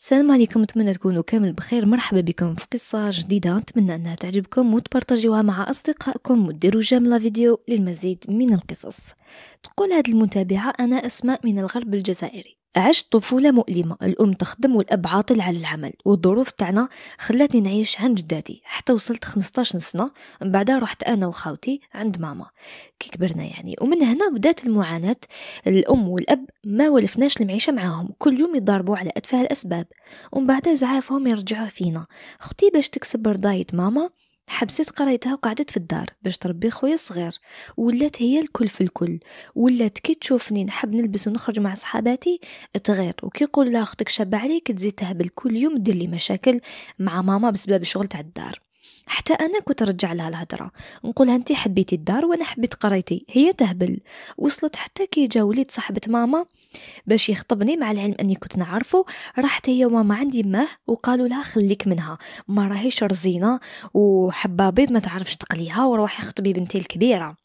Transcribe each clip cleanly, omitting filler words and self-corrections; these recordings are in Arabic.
السلام عليكم، نتمنى تكونوا كامل بخير. مرحبا بكم في قصة جديدة، نتمنى أنها تعجبكم وتبارطاجيوها مع أصدقائكم وتديروا جيم للفيديو للمزيد من القصص. تقول هذه المتابعة: أنا أسماء من الغرب الجزائري، عشت طفولة مؤلمة، الأم تخدم والأب عاطل على العمل، والظروف تاعنا خلاتني نعيش عند جداتي حتى وصلت 15 سنة. من بعدها رحت أنا وخاوتي عند ماما كي كبرنا ومن هنا بدات المعاناة. الأم والأب ما ولفناش المعيشة معاهم، كل يوم يضاربوا على أتفه الأسباب، ومن بعد زعافهم يرجعوا فينا. أختي باش تكسب رضاية ماما حبست قرايتها وقعدت في الدار باش تربي خويا الصغير، ولات هي الكل في الكل. ولات كي تشوفني نحب نلبس ونخرج مع صحاباتي تغير، وكي يقول لها اختك شابه عليك تزيد تهبل كل يوم دير لي مشاكل مع ماما بسبب الشغل تاع الدار. حتى انا كنت رجع لها الهضره، نقولها انتي حبيتي الدار وانا حبيت قرايتي، هي تهبل. وصلت حتى كي جا وليد صاحبه ماما باش يخطبني، مع العلم اني كنت نعرفه، راحت هي وماما عندي ماه وقالوا لها خليك منها، ما راهيش رزينه وحبه بيض ما تعرفش تقليها، وروحي خطبي بنتي الكبيره.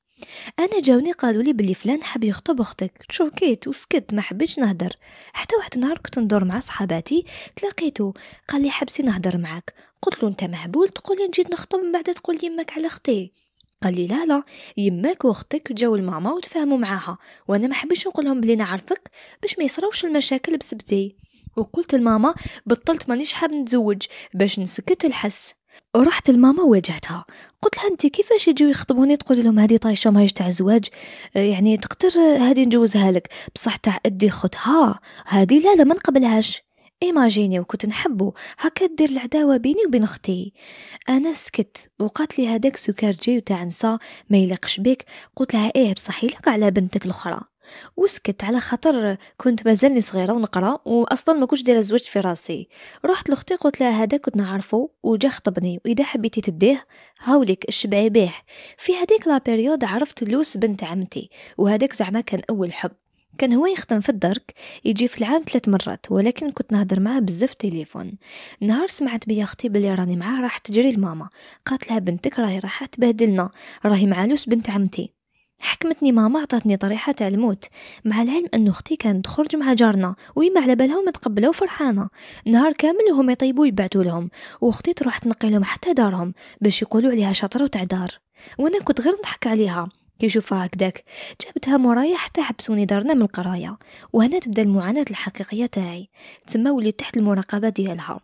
انا جاوني قالوا لي بلي فلان حب يخطب اختك، شوكيت وسكت ما حبيتش نهدر. حتى واحد النهار كنت ندور مع صحاباتي تلاقيته، قال لي حبسي نهدر معاك. قلت له انت مهبول تقولي نجي نخطب من بعد تقول يمك على اختي؟ قال لي لا يماك واختك جاو الماما وتفاهموا معاها، وانا ما حبيتش نقول لهم بلي نعرفك باش ما يصراوش المشاكل بسبتي. وقلت لماما بطلت مانيش حاب نتزوج باش نسكت الحس. ورحت لماما واجهتها، قلت لها انت كيفاش يجيو يخطبوني تقولي لهم هذه طايشه ماهيش تاع زواج، يعني تقدر هذه نجوزها لك بصح تاع ادي خدها هذه لا ما نقبلهاش. ايماجيني وكنت نحبه هكا دير العداوه بيني وبين اختي. انا سكت وقالت لي هذاك سكرجي وتاع نسا ما يلقش بك. قلت لها ايه بصح يلق على بنتك الاخرى. وسكت على خاطر كنت مازالني صغيره ونقرا، واصلا ما كنتش دايره زوج في راسي. رحت لاختي قلت لها هذا كنت نعرفه وجا خطبني، واذا حبيتي تديه هاوليك الشبعي بيه. في هذيك لا بيريود عرفت لوس بنت عمتي، وهذاك زعما كان اول حب. كان هو يخدم في الدرك، يجي في العام 3 مرات، ولكن كنت نهدر معاه بزاف تليفون. نهار سمعت بيا اختي بلي راني معاه راح تجري لماما، قالت لها بنتك راهي راح تبهدلنا، راهي مع لوس بنت عمتي. حكمتني ماما، عطاتني طريحة تاع الموت، مع العلم أن أختي كانت تخرج مع جارنا ويما على بالهم تقبلوا فرحانة. نهار كامل وهم يطيبوا يبعتوا لهم، واختي تروح تنقي لهم حتى دارهم باش يقولوا عليها شاطرة وتاع دار. وانا كنت غير نضحك عليها كي شوفها هكذاك. جابتها مورايا حتى حبسوني دارنا من القرايه، وهنا تبدا المعاناة الحقيقية تاعي، تسمى وليت تحت المراقبة ديالها.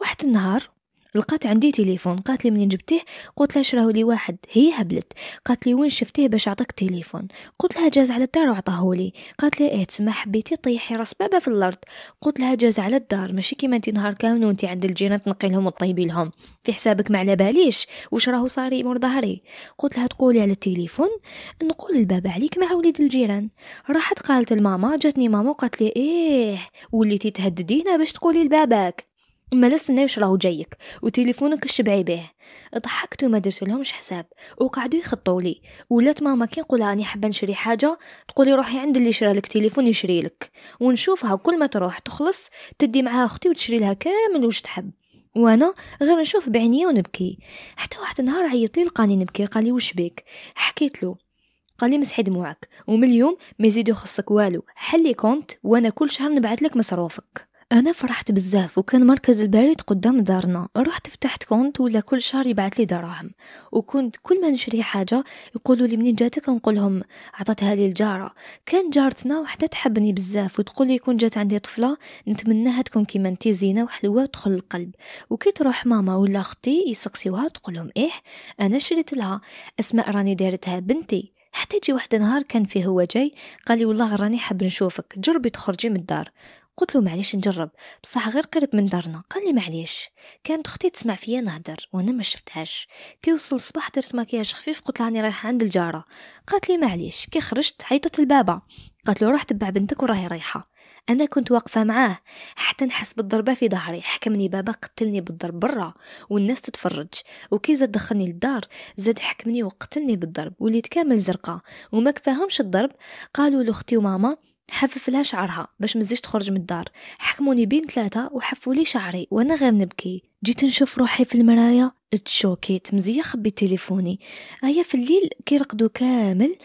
واحد النهار لقات عندي تليفون، قالت لي منين جبتيه؟ قلت لها شراه لي واحد. هي هبلت، قالت لي وين شفتيه باش اعطيك تليفون؟ قلت لها جاز على الدار وعطاهولي. قالت لي ايه تسمى حبيتي طيحي راس بابا في الارض؟ قلت لها جاز على الدار، ماشي كيما انت نهار كامل وانت عند الجيران تنقي لهم وطيبي لهم، في حسابك ما على باليش واش راهو صار يمر ظهري. قلت لها تقولي على التليفون نقول البابا عليك مع وليد الجيران. راحت قالت لماما، جاتني ماما وقالت لي ايه وليتي تهددينا باش تقولي لباباك، ما لسناش راهو جايك وتليفونك الشبعي به. ضحكت وما درت لهمش حساب وقعدوا يخطوا لي. ولات ماما كي نقولها راني حابه نشري حاجه تقولي روحي عند اللي شرى لك تليفون يشري لك، ونشوفها كل ما تروح تخلص تدي معها اختي وتشري لها كامل واش تحب، وانا غير نشوف بعيني ونبكي. حتى واحد النهار عيط لي لقاني نبكي، قال لي واش بك؟ حكيت له، قال لي مسحي دموعك ومن اليوم ما يزيد يخصك والو، حلي كونت وانا كل شهر نبعث لك مصروفك. انا فرحت بزاف، وكان مركز البريد قدام دارنا، رحت فتحت كونت ولا كل شهر يبعث لي دراهم. وكنت كل ما نشري حاجه يقولوا لي منين جاتك، نقول لهم عطاتها لي الجاره. كان جارتنا وحده تحبني بزاف وتقول لي كون جات عندي طفله نتمناها تكون كيما انتي زينه وحلوه وتدخل القلب. وكي تروح ماما ولا اختي يسقسيوها تقول لهم ايه انا شريت لها، اسماء راني دارتها بنتي. حتى يجي واحد نهار كان فيه هو جاي قال لي والله راني حاب نشوفك، جربي تخرجي من الدار. قلت له معليش نجرب بصح غير قرب من دارنا. قال لي معليش. كانت اختي تسمع فيا نهدر وانا ما شفتهاش. كي وصل الصباح درت مكياج خفيف، قلت لها راني رايحه عند الجاره. قالت لي معليش. كي خرجت عيطت لبابا، قالت له روح تبع بنتك وراهي رايحه. انا كنت واقفه معاه حتى نحس بالضربه في ظهري، حكمني بابا قتلني بالضرب برا والناس تتفرج. وكي زاد دخلني للدار زاد حكمني وقتلني بالضرب، وليت كامل زرقاء وما كفاهمش الضرب. قالوا لاختي وماما حفف لها شعرها باش مزيش تخرج من الدار. حكموني بين 3 وحفوا لي شعري وانا غير نبكي. جيت نشوف روحي في المرايه تشوكيت مزيا خبيت تليفوني. هيا في الليل كي رقدوا كامل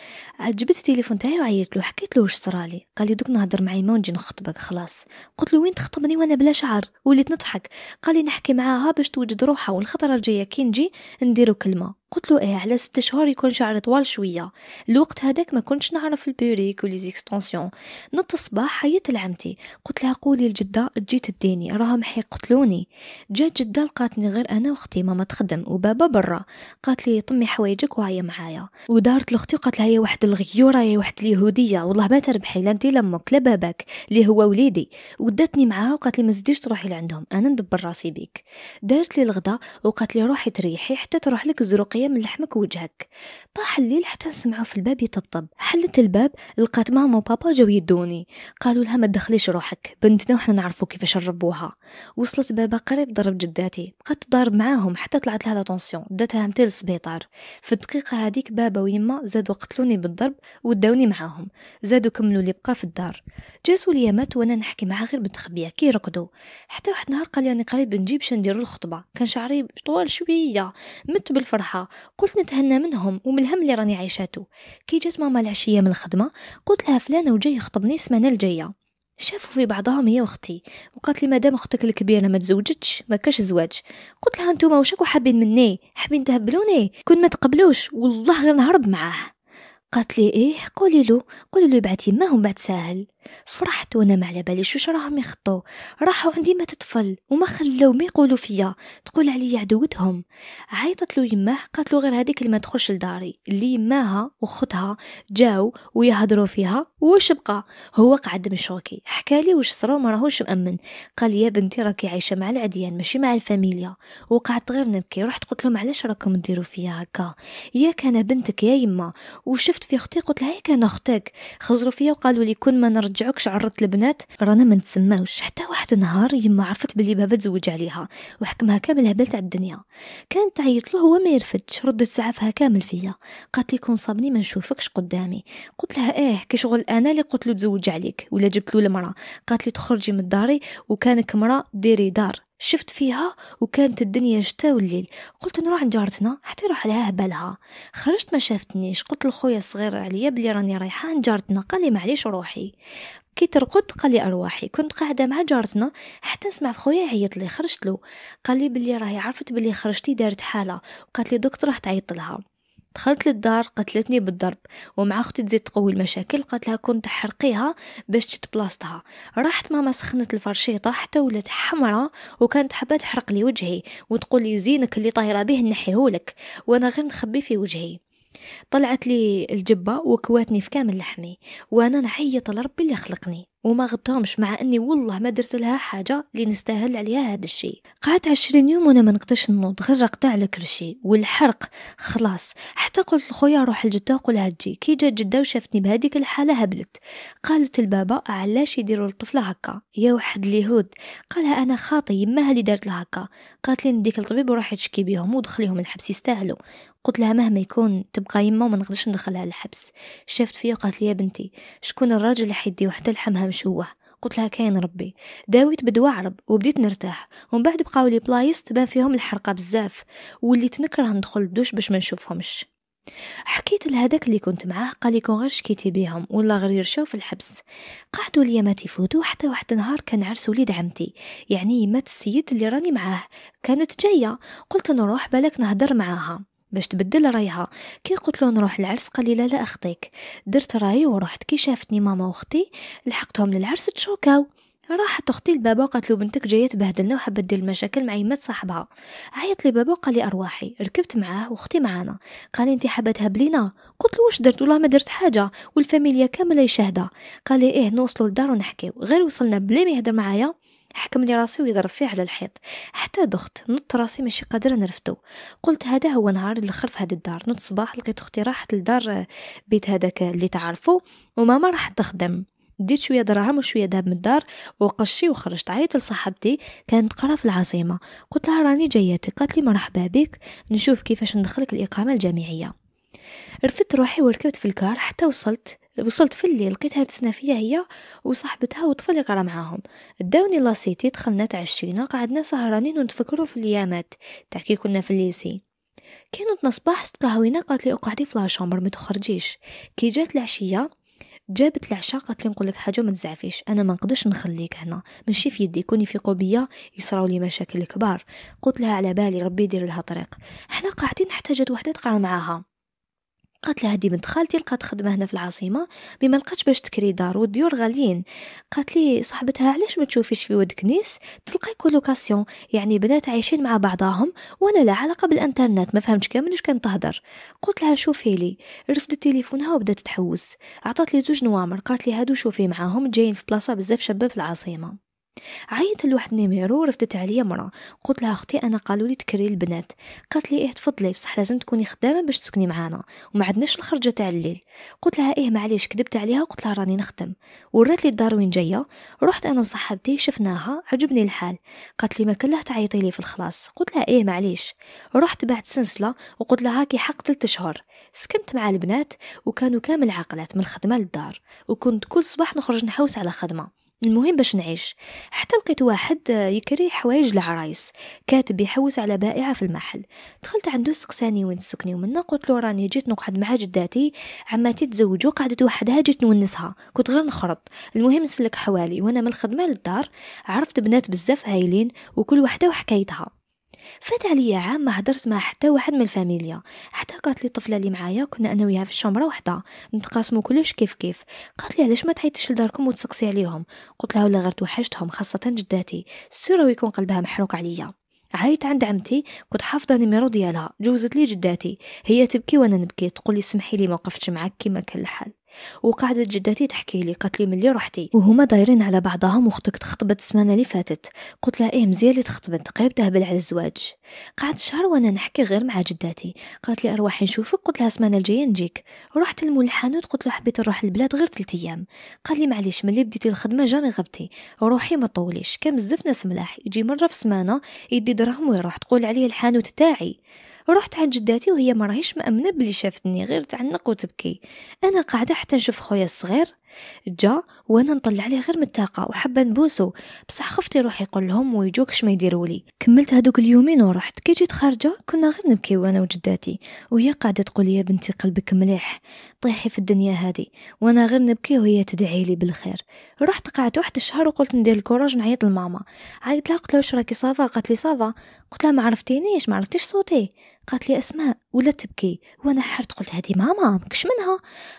جبت التليفون تاعي وعيطت له، حكيت له واش صرالي. قال لي دوك نهضر معايا ما ونجي نخطبك خلاص. قلت له وين تخطبني وانا بلا شعر؟ وليت نضحك. قال لي نحكي معاها باش توجد روحها والخطره الجايه كي نجي نديرو كلمه. قلت له ايه على 6 شهور يكون شعري طوال شويه. الوقت هذاك ما كنتش نعرف البيريك ولي زيكستونسيون. نط الصباح حيت لعمتي قلت لها قولي لجده تجي تديني راهم حيقتلوني. جات جده لقاتني غير انا واختي، ماما تخدم وبابا برا. قالت لي طمي حوايجك وهي معايا. ودارت لاختي قالت لها هي واحد الغيوره، هي واحد اليهوديه، والله ما تربحي لا انت لامك لا باباك اللي هو وليدي. وداتني معاها وقالت لي ما تزيديش تروحي لعندهم، انا ندبر راسي بيك. دارت لي الغدا وقالت لي روحي تريحي حتى تروح لك الزروقيه من لحمك ووجهك. طاح الليل حتى نسمعه في الباب يطبطب. حلت الباب لقات ماما وبابا جاو يدوني. قالوا لها ما تدخليش روحك بنتنا وحنا نعرفوا كيفاش نربوها. وصلت بابا قريب ضرب جداتي، بقات تضارب معاهم حتى طلعت لها لا طونسيون، داتها متى للسبيطار. في الدقيقه هذيك بابا ويما زادوا قتلوني بالضرب وداوني معاهم، زادوا كملوا لي بقى في الدار. جاسوا لي مات وانا نحكي معاه غير بالتخبيه كي رقدوا. حتى واحد نهار قال لي انا قريب نجيب باش نديروا الخطبه، كان شعري طوال شويه، مت بالفرحه. قلت نتهنى منهم ومن الهم اللي راني عايشاته. كي جات ماما العشيه من الخدمه قلت لها فلانه وجاي يخطبني السمانه الجايه. شافوا في بعضهم هي واختي وقالت لي مادام اختك الكبيره ما تزوجتش ما كاش زواج. قلت لها انتوما واش راكم حابين مني؟ حابين تهبلوني؟ كون ما تقبلوش والله غير نهرب معاه. قالت لي ايه قولي له يبعث يماهم بعد ساهل. فرحت وانا ما على باليش واش راهم يخطوا. راحوا عندي ما تطفل وما خلاو ما يقولوا فيا تقول عليا عدوتهم. عيطت له يماه قالت له غير هذيك اللي ما تدخلش لداري، اللي يماها واختها جاو ويهضروا فيها. واش بقى هو قعد مشوكي حكى لي واش صرا وما راهوش مأمن. قال يا بنتي راكي عايشه مع العديان ماشي مع الفاميليا. وقعدت غير نبكي. رحت قلت لهم علاش راكم ديروا فيا هكا؟ يا كان بنتك يا يما. وشفت في اختي قلت لها كان اختك. خزروا فيا وقالوا لي كون ما نرجعوكش عرضت البنات رانا ما نتسماوش. حتى واحد نهار يما عرفت بلي بابا تزوج عليها وحكمها كامل هبلت على الدنيا. كانت تعيط له هو ما يرفدش، ردت سعفها كامل فيا. قالت لي كون صابني ما نشوفكش قدامي. قلت لها ايه كي شغل انا اللي قلت له تزوج عليك ولا جبت له المراه. قالت لي تخرجي من داري وكانك مراه ديري دار. شفت فيها وكانت الدنيا شتا والليل. قلت نروح نجارتنا حتى يروح لها هبالها. خرجت ما شافتنيش. قلت لخويا الصغير عليا بلي راني رايحه نجارتنا. قال لي معليش روحي. كي ترقد قال لي ارواحي. كنت قاعده مع جارتنا حتى نسمع في خويا عيط لي. خرجت له قال لي بلي راهي عرفت بلي خرجتي دارت حاله وقالت لي دكتور راح تعيط لها. دخلت للدار قتلتني بالضرب ومع اختي تزيد تقوي المشاكل. قالت لها كنت تحرقيها باش تتبلاصتها. راحت ماما سخنت الفرشيطه حتى ولات حمراء وكانت حابه تحرق لي وجهي وتقول لي زينك اللي طايره به نحيهولك وانا غير نخبي في وجهي. طلعت لي الجبه وكواتني في كامل لحمي وانا نعيط لربي اللي خلقني وما غدتهمش مع اني والله ما درت لها حاجه اللي نستاهل عليها هذا الشيء. قعدت 20 يوم وانا ما نقدرش نوض غير رقدة على كرشي والحرق خلاص. حتى قلت لخويا روح لجده قولها تجي. كي جات جده وشافتني بهذيك الحاله هبلت. قالت البابا علاش يديروا الطفله هكا يا واحد اليهود. قالها انا خاطي يماها اللي دارت لها هكا. قالت لي نديك الطبيب وروحي تشكي بيهم ودخليهم الحبس يستاهلوا. قلت لها مهما يكون تبقى يما وما نقدرش ندخلها للحبس. شافت فيا وقالت لي يا بنتي شكون الراجل اللي حيدي وحده لحمها مشوه. قلت لها كاين ربي. داويت بدواء عرب وبديت نرتاح ومن بعد بقاو لي بلايص تبان فيهم الحرقه بزاف وليت نكره ندخل الدوش باش ما نشوفهمش. حكيت لهداك اللي كنت معاه قال لي كون غير شكيتي بيهم ولا غير يرشاو في الحبس. قعدوا لي ما تفوتوا حتى واحد نهار كان عرس وليد عمتي يعني مات السيد اللي راني معاه كانت جايه. قلت نروح بالك نهدر معاها باش تبدل رايها. كي قلت له نروح العرس قال لي لا اخطيك. درت راي ورحت. كي شافتني ماما واختي لحقتهم للعرس تشوكاو. راحت اختي لبابا قالت له بنتك جايه تبهدلنا وحابه دير المشاكل مع يمات صاحبها. عيط لي بابا قال لي ارواحي. ركبت معاه واختي معانا. قال لي انت حابه تهبلينا؟ قلت له واش درت؟ والله ما درت حاجه والفاميليا كامله يشهدها. قال لي ايه نوصلوا للدار ونحكيو. غير وصلنا بلا ما يهدر معايا حكم لي راسي ويضرب فيه على الحيط حتى دخت نط راسي ماشي قادره نرفتو. قلت هذا هو نهار الاخر في هذه الدار. نط صباح لقيت اختي راحت للدار بيت هذاك اللي تعرفوا وماما راحت تخدم. ديت شويه دراهم وشويه ذهب من الدار وقشي وخرجت. عيطت لصاحبتي كانت قرا في العاصمه. قلت لها راني جايتك. قالت لي مرحبا بك نشوف كيفاش ندخلك الاقامه الجامعيه. رفدت روحي وركبت في الكار حتى وصلت وصلت في الليل لقيتها تسنافيه هي وصاحبتها وطفل يقرا معاهم. داوني لاسيتي، دخلنا تعشينا، قعدنا سهرانين ونتفكروا في الايامات تاع كي كنا في الليسي. كي نوضنا صباح ستقهوينا، قالت لي اقعدي في لاشامبر ما تخرجيش. كي جات العشيه جابت العشاء، قالت لي نقول لك حاجه ما تزعفيش، انا ما نقدرش نخليك هنا، ماشي في يدي، كوني في قوبيه يصراو لي مشاكل كبار. قلت لها على بالي، ربي يدير لها طريق. احنا قاعدين احتاجت وحده تقرا معاها. قالت لها هدي بنت خالتي لقات خدمه هنا في العاصمه، ما لقاتش باش تكري دار والديور غاليين. قالت لي صاحبتها علاش ما تشوفيش في ود كنيس تلقاي كولوكاسيون، يعني بنات عايشين مع بعضهم وانا لا علاقه بالانترنت. ما فهمتش كامل واش كان تهدر. قلت لها شوفي لي، رفدت تليفونها وبدات تحوس. عطات لي 2 نوامر، قالت لي هادو شوفي معاهم جايين في بلاصه بزاف شباب في العاصمه. عيطت لواحد نيميرو، رفدت عليا مرة. قلت لها اختي انا قالوا لي تكري البنات. قالت لي ايه تفضلي، بصح لازم تكوني خدامه باش تسكني معانا وما عندناش الخرجه تاع الليل. قلت لها ايه معليش، كذبت عليها قلت لها راني نخدم. ورات لي الدار وين جايه، رحت انا وصاحبتي شفناها، عجبني الحال. قالت لي ما كان لها تعيطي لي في الخلاص. قلت لها ايه معليش. رحت بعد سنسله وقلت لها هاكي حق 3 شهور. سكنت مع البنات وكانوا كامل عقلات من الخدمه للدار، وكنت كل صباح نخرج نحوس على خدمه. المهم باش نعيش. حتى لقيت واحد يكري حوايج العرايس، كاتب يحوس على بائعة في المحل. دخلت عنده سقساني وين تسكني، ومنا قلت له راني جيت نقعد مع جداتي، عماتي تزوجوا قعدت وحدها جيت نونسها، كنت غير نخرط. المهم نسلك حوالي، وانا من الخدمه للدار عرفت بنات بزاف هايلين وكل وحده وحكايتها. فات عليا عام ما هدرت مع حتى واحد من الفاميليا. حتى قالت لي الطفله اللي معايا كنا انا وياها في الشمره وحده نتقاسموا كلش كيف كيف. قالت لي علاش ما تعيطيش لداركم وتسقسي عليهم. قلت لها ولا غير توحشتهم، خاصه جداتي، سيرو يكون قلبها محروق عليا. عيط عند عمتي، كنت حافظه نيميرو ديالها، جوزت لي جداتي، هي تبكي وانا نبكي، تقول لي سمحي لي ما وقفتش معاك كيما كان الحال. وقعدت جدتي تحكي لي، قالت لي ملي رحتي وهما دايرين على بعضهم واختك تخطبت السمانه اللي فاتت. قلت لها ايه مزيان اللي تخطبت، قريب تهبل على الزواج. قعدت شهر وانا نحكي غير مع جداتي. قالت لي اروحي نشوفك، قلت لها السمانه الجايه نجيك. رحت لمول الحانوت، قلت له حبيت نروح البلاد غير 3 ايام. قال لي معليش ملي بديتي الخدمه جامي غبتي، روحي ما طوليش، كان بزاف ناس ملاح يجي مره في السمانه يدي دراهم ويروح، تقول عليه الحانوت تاعي. رحت عند جداتي وهي ما راهيش مأمنة بلي شافتني، غير تعنق وتبكي. انا قاعده حتى نشوف خويا الصغير جا وانا نطلع عليه غير من الطاقه وحابه نبوسو، بصح خفت يروح يقول لهم ويجوكش ما يديروا لي. كملت هذوك اليومين ورحت. كي جيت خارجه كنا غير نبكي وانا وجداتي، وهي قاعده تقول يا بنتي قلبك مليح، طيحي في الدنيا هذه، وانا غير نبكي وهي تدعي لي بالخير. رحت قعدت 1 شهر وقلت ندير الكوراج نعيط لماما. عيطت لها قلت لها واش راكي صافا؟ قالت لي صافا. قلت لها ما عرفتينيش، ما عرفتيش صوتي. قالت لي اسماء ولا تبكي، وانا حرت قلت هذه ماما مكش منها.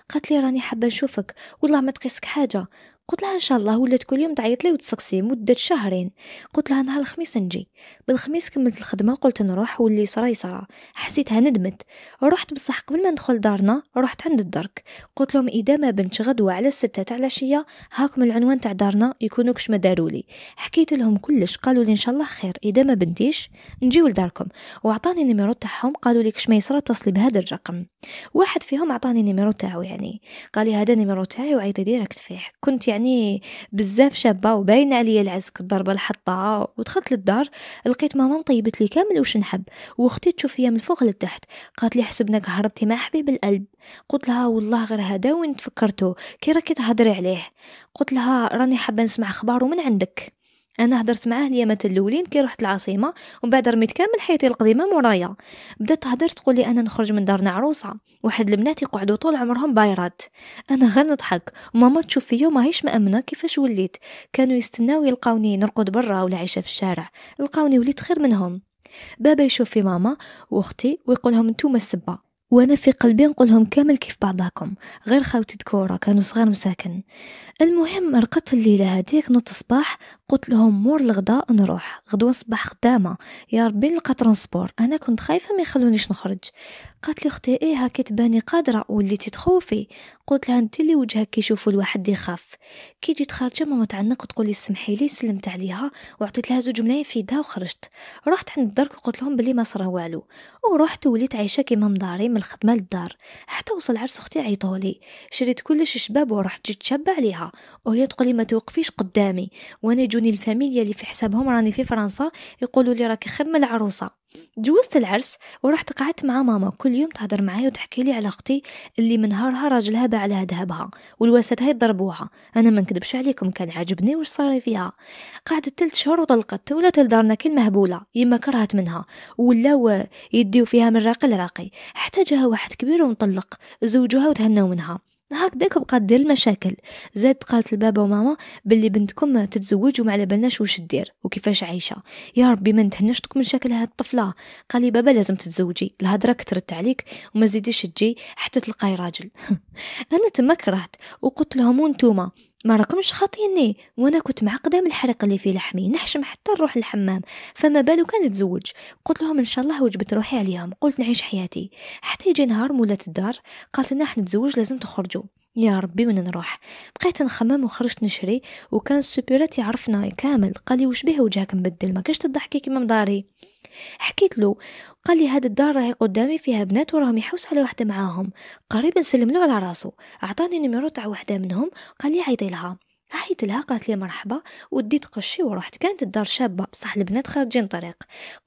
قالت لي راني حابه نشوفك والله ما تقيسك حاجه. قلت لها ان شاء الله. ولات كل يوم تعيط لي وتسقسي مده 2 شهر. قلت لها نهار الخميس نجي. بالخميس كملت الخدمه وقلت نروح، واللي صرا يصرا. حسيتها ندمت. رحت بصح قبل ما ندخل دارنا رحت عند الدرك، قلت لهم اذا ما بنتش غدوه على 6 تاع العشيه هاكم العنوان تاع دارنا، يكونوا كش ما دارولي. حكيت لهم كلش، قالوا لي ان شاء الله خير، اذا ما بنتيش نجيو لداركم. وعطاني نيميرو تاعهم، قالوا لي كش ما يصرا اتصلي بهذا الرقم. واحد فيهم عطاني نيميرو تاعو، يعني قال لي هذا نيميرو تاعي وعيطي ديريكت فيه. كنت يعني بزاف شابه وباين عليا العسك الضربه الحطه. ودخلت للدار لقيت ماما طيبت لي كامل واش نحب، واختي تشوف فيا من الفوق للتحت. قالت لي حسبناك هربتي مع حبيب القلب. قلت لها والله غير هذا وين تفكرتو، كي راكي تهضري عليه. قلت لها راني حابه نسمع اخباره من عندك. انا هدرت معاه اليامات الاولين كي رحت العاصمه، ومن بعد رميت كامل حياتي القديمه مورايا. بدات تهدر تقول لي انا نخرج من دارنا عروسه، واحد البنات يقعدوا طول عمرهم بايرات. انا غير نضحك، وماما تشوف فيا ماهيش مامنه كيفاش وليت. كانوا يستناو يلقاوني نرقد برا ولا عايشه في الشارع، لقاوني وليت خير منهم. بابا يشوف في ماما واختي ويقولهم انتوما السبه، وانا في قلبي نقولهم كامل كيف بعضاكم، غير خاوتي دكوره كانوا صغار مساكن. المهم رقدت الليله هذيك، نوض الصباح قلت لهم مور الغداء نروح غدوه صباح خدامه، يا ربي نلقى ترونسبور. انا كنت خايفه ما يخلونيش نخرج. قالت لي اختي ايه هاكي تباني قادره وليتي تخوفي. قلت لها انت اللي وجهك كيشوفوا الواحد يخاف. كي جيت خارجه ماما تعنق وتقول لي سمحي لي، سلمت عليها وعطيت لها 2 ملايين في يدها وخرجت. رحت عند الدرك وقلت لهم بلي ما صرا والو، ورحت وليت عايشه كيما مداري من الخدمه للدار. حتى وصل عرس اختي عيطولي، شريت كلش شباب ورحت جيت شابه عليها، وهي تقولي ما توقفيش قدامي. وانا يجوني الفاميليا اللي في حسابهم راني في فرنسا يقولوا لي راكي خير من العروسه. جوزت العرس ورحت قعدت مع ماما كل يوم تهضر معايا وتحكي لي على اختي اللي من نهارها راجلها باع لها ذهبها والواسات هاي ضربوها. انا ما نكذبش عليكم كان عاجبني واش صار فيها. قعدت 3 شهور وطلقت ولات لدارنا كل مهبوله، يما كرهت منها ولاو يديو فيها من راقي لراقي، حتى جاها واحد كبير ومطلق زوجوها وتهنوا منها. هكذاك بقات دير المشاكل. زاد قالت لبابا وماما باللي بنتكم تتزوج وما على بالناش واش دير وكيفاش عايشه. يا ربي ما نتهناش تكون مشاكل هاد الطفله. قال لي بابا لازم تتزوجي، الهضره كثرت عليك وما زيديش تجي حتى تلقاي راجل. انا تما كرهت وقلت لهم وانتوما ما رقمش خاطيني، وانا كنت معقده من الحرق اللي في لحمي نحشم حتى نروح للحمام، فما بالو كان نتزوج. قلت لهم ان شاء الله وجبت روحي عليهم، قلت نعيش حياتي. حتى يجي نهار مولات الدار قالت لنا حنتزوج لازم تخرجوا. يا ربي وين نروح؟ بقيت نخمم وخرجت نشري، وكان السوبرات يعرفنا كامل. قال لي واش به وجهك مبدل ما كاش تضحكي كيما مداري؟ حكيت له. قال لي هاد الدار راهي قدامي فيها بنات وراهم يحوس على واحده معاهم، قريب نسلم له على راسه. اعطاني نيميرو تاع واحده منهم، قال لي عيطي لها. عيطت لها قالت لي مرحبا وديت قشي ورحت. كانت الدار شابه بصح البنات خارجين طريق.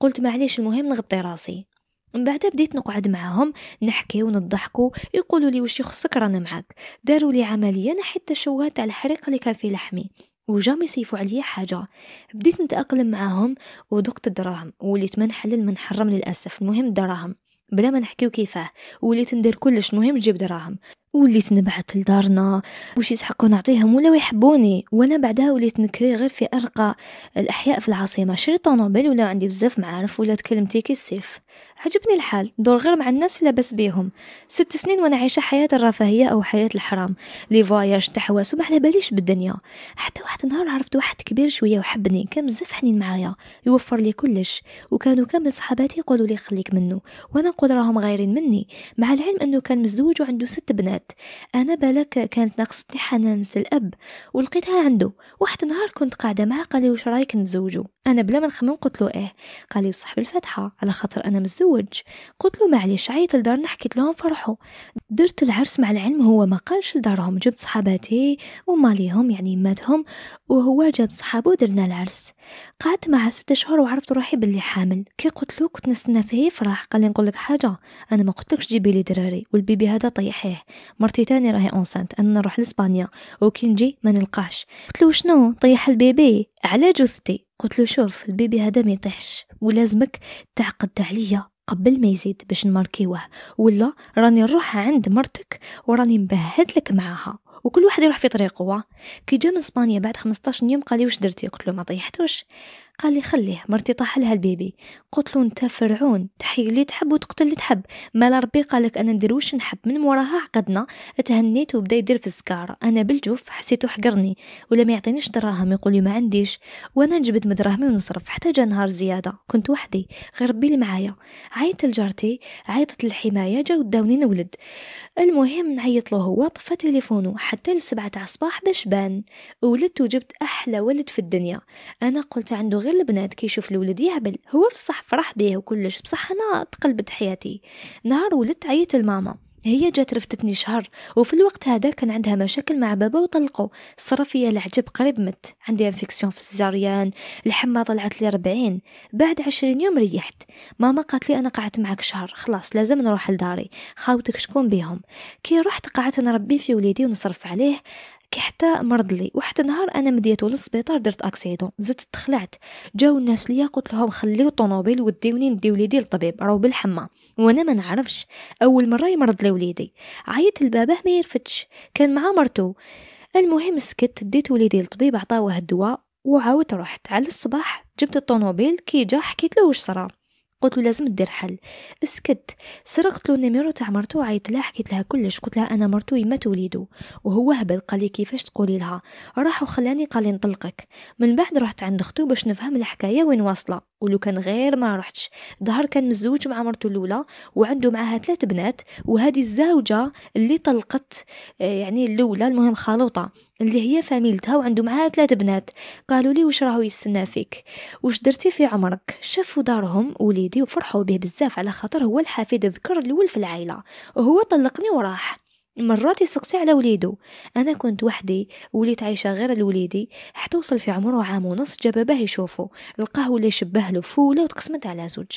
قلت معليش المهم نغطي راسي. من بعد بديت نقعد معاهم نحكي ونضحكوا، يقولوا لي واش يخصك رانا معاك. داروا لي عمليه نحيت التشوهات على الحريق اللي كان في لحمي وجام يصيفوا عليا حاجه. بديت نتاقلم معاهم ودقت الدراهم وليت ما نحلل من حرم للاسف. المهم الدراهم بلا ما نحكيو كيفاه، وليت ندير كلش مهم تجيب دراهم. وليت نبعث لدارنا واش يسحقوا نعطيهم ولا يحبوني. وانا بعدها وليت نكري غير في ارقى الاحياء في العاصمه. شريت طونوبيل ولا عندي بزاف معارف ولا تكلمتي كي السيف. عجبني الحال، دور غير مع الناس اللي لاباس بيهم. 6 سنين وانا عايشه حياه الرفاهيه او حياه الحرام، لي فواياج تحواس وما على باليش بالدنيا. حتى واحد نهار عرفت واحد كبير شويه وحبني، كان بزاف حنين معايا يوفر لي كلش، وكانوا كامل صحاباتي يقولوا لي خليك منه، وانا نقول راهم غايرين مني، مع العلم انه كان مزوج وعنده 6 بنات. انا بالك كانت ناقصتني حنانه الاب ولقيتها عنده. واحد نهار كنت قاعده معاه قال لي واش رايك نتزوجوا؟ انا بلا ما نخمم قلت له ايه. قال لي بصح بالفتحه على خاطر انا متزوج. قلت له معليش عيط لدارنا حكيت لهم فرحوا. درت العرس مع العلم هو ما قالش لدارهم، جبت صحاباتي وماليهم يعني ماتهم وهو جاب صحابه ودرنا العرس. قعدت معها 6 شهور وعرفت روحي باللي حامل. كي قلت له كنت نستنى فيه يفرح. قال لي نقول لك حاجه، انا ما قلتلكش جيبي لي دراري والبيبي هذا طيحيه، مرتي تاني راهي اونسانت، انا نروح لاسبانيا وكي نجي ما نلقاش. قلت له شنو طيح البيبي على جثتي؟ قلت له شوف البيبي هذا ما يطيحش ولازمك تعقد عليا قبل ما يزيد باش نماركيوه، ولا راني نروح عند مرتك وراني مبهد لك معاها وكل واحد يروح في طريقه. كي جا من اسبانيا بعد 15 يوم قال لي واش درتي؟ قلت له ما طيحتوش. قال لي خليه مرتي طاح لها البيبي. قلت له انت فرعون، تحي اللي تحب وتقتل اللي تحب، ما لا ربي قالك انا ندير واش نحب. من موراها عقدنا تهنيت وبدا يدير في السكاره. انا بالجوف حسيته حقرني ولا ما يعطينيش دراهم، يقول لي ما عنديش، وانا نجبد من دراهمي ونصرف. حتى جا نهار زياده كنت وحدي غير ربي اللي معايا. عيطت لجارتي عيطت للحمايه جاو داوني نولد. المهم نعيط له هو طفى تليفونه حتى ل7 تاع الصباح باش بان. ولدت وجبت احلى ولد في الدنيا. انا قلت عنده غير البنات كي يشوف الولد يهبل، هو في الصح فرح بيه وكلش، بصح انا تقلبت حياتي. نهار ولدت عيط لماما، هي جات رفتتني شهر، وفي الوقت هذا كان عندها مشاكل مع بابا وطلقوا. صرفية العجب قريب مت، عندي انفكسيون في السيزاريان، الحمى طلعت لي 40. بعد 20 يوم ريحت. ماما قالت لي انا قعدت معك شهر خلاص لازم نروح لداري، خاوتك شكون بيهم؟ كي رحت قعدت نربي في وليدي ونصرف عليه كي حتى مرض لي. واحد نهار انا مديته للسبيطار درت اكسيدون، زدت تخلعت. جاو الناس ليا قلت لهم خليو الطوموبيل وديوني ندي وليدي للطبيب راهو بالحمى، وانا ما نعرفش. اول مره يمرض لي وليدي. عيط لباباه ما يرفتش، كان مع مرتو. المهم سكت، ديت وليدي للطبيب عطاوه الدواء وعاودت رحت. على الصباح جبت الطوموبيل، كي جا حكيت له واش صرا، قلت له لازم دير حل. اسكت. سرقت له النيميرو تاع مرتو عيط لها حكيت لها كلش، قلت لها انا مرتو يما توليدو، وهو هبل قال لي كيفاش تقولي لها. راح وخلاني قال لي نطلقك. من بعد رحت عند اختو باش نفهم الحكايه وين واصله، ولو كان غير ما رحتش. ظهر كان مزوج مع مرتو الاولى وعنده معها 3 بنات، وهذه الزوجه اللي طلقت يعني الاولى المهم خالوطه اللي هي فاميلتها وعنده معها 3 بنات. قالوا لي واش راهو يستنى فيك، واش درتي في عمرك؟ شافوا دارهم وليدي وفرحوا به بزاف على خاطر هو الحفيد الذكر الاول في العائله، وهو طلقني وراح. مرات يسقسي على وليدو. انا كنت وحدي وليت عايشه غير لوليدي حتى وصل في عمره عام ونص. جا باباه يشوفو لقاه ولا يشبه له فوله وتقسمت على زوج.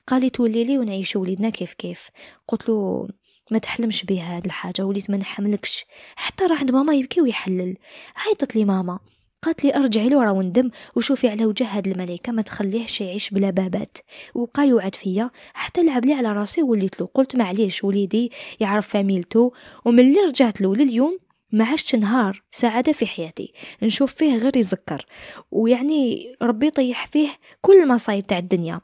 قال لي تولي لي ونعيشوا وليدنا كيف كيف. قلت له ما تحلمش بها هاد الحاجه، وليت ما نحملكش. حتى راح عند ماما يبكي ويحلل. عيطت لي ماما قالت لي ارجعي له راه وندم وشوفي على وجه هاد الملائكه ما تخليهش يعيش بلا بابات. وبقى يوعد فيا حتى لعب لي على راسي وليت له. قلت معليش وليدي يعرف فاميلته. وملي رجعت له لليوم ما عشت نهار سعاده في حياتي نشوف فيه غير يذكر، ويعني ربي يطيح فيه كل المصايب تاع الدنيا.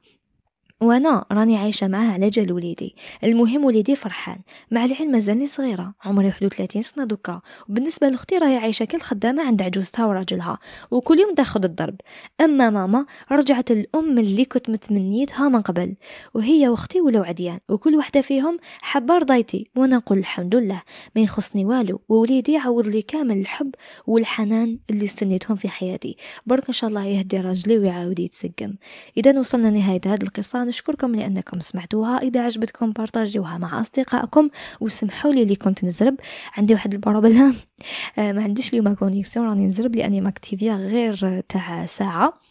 وانا راني عايشه معاه على جال وليدي. المهم وليدي فرحان، مع العلم مازالني صغيره عمري 31 سنه دوكا. وبالنسبه لاختي راهي عايشه كالخدامه عند عجوزتها وراجلها وكل يوم تاخذ الضرب. اما ماما رجعت الام اللي كنت متمنيتها من قبل، وهي واختي ولاو عديان وكل وحده فيهم حابه رضايتي. وانا نقول الحمد لله ما يخصني والو، ووليدي عوض لي كامل الحب والحنان اللي استنيتهم في حياتي. برك ان شاء الله يهدي راجلي ويعاود يتسقم. اذا وصلنا نهايه هذه القصه، نشكركم لأنكم سمعتوها. إذا عجبتكم بارطاجيوها مع أصدقائكم وسمحوا لي اللي كنت نزرب. عندي واحد البروبلم ما عنديش اليوم كونيكسيون، راني نزرب لأني ماكتيفيا غير تاع ساعة.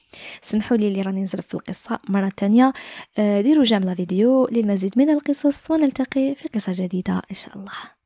سمحوا لي اللي راني نزرب في القصة مرة تانية. ديروا جيم لا فيديو للمزيد من القصص ونلتقي في قصة جديدة إن شاء الله.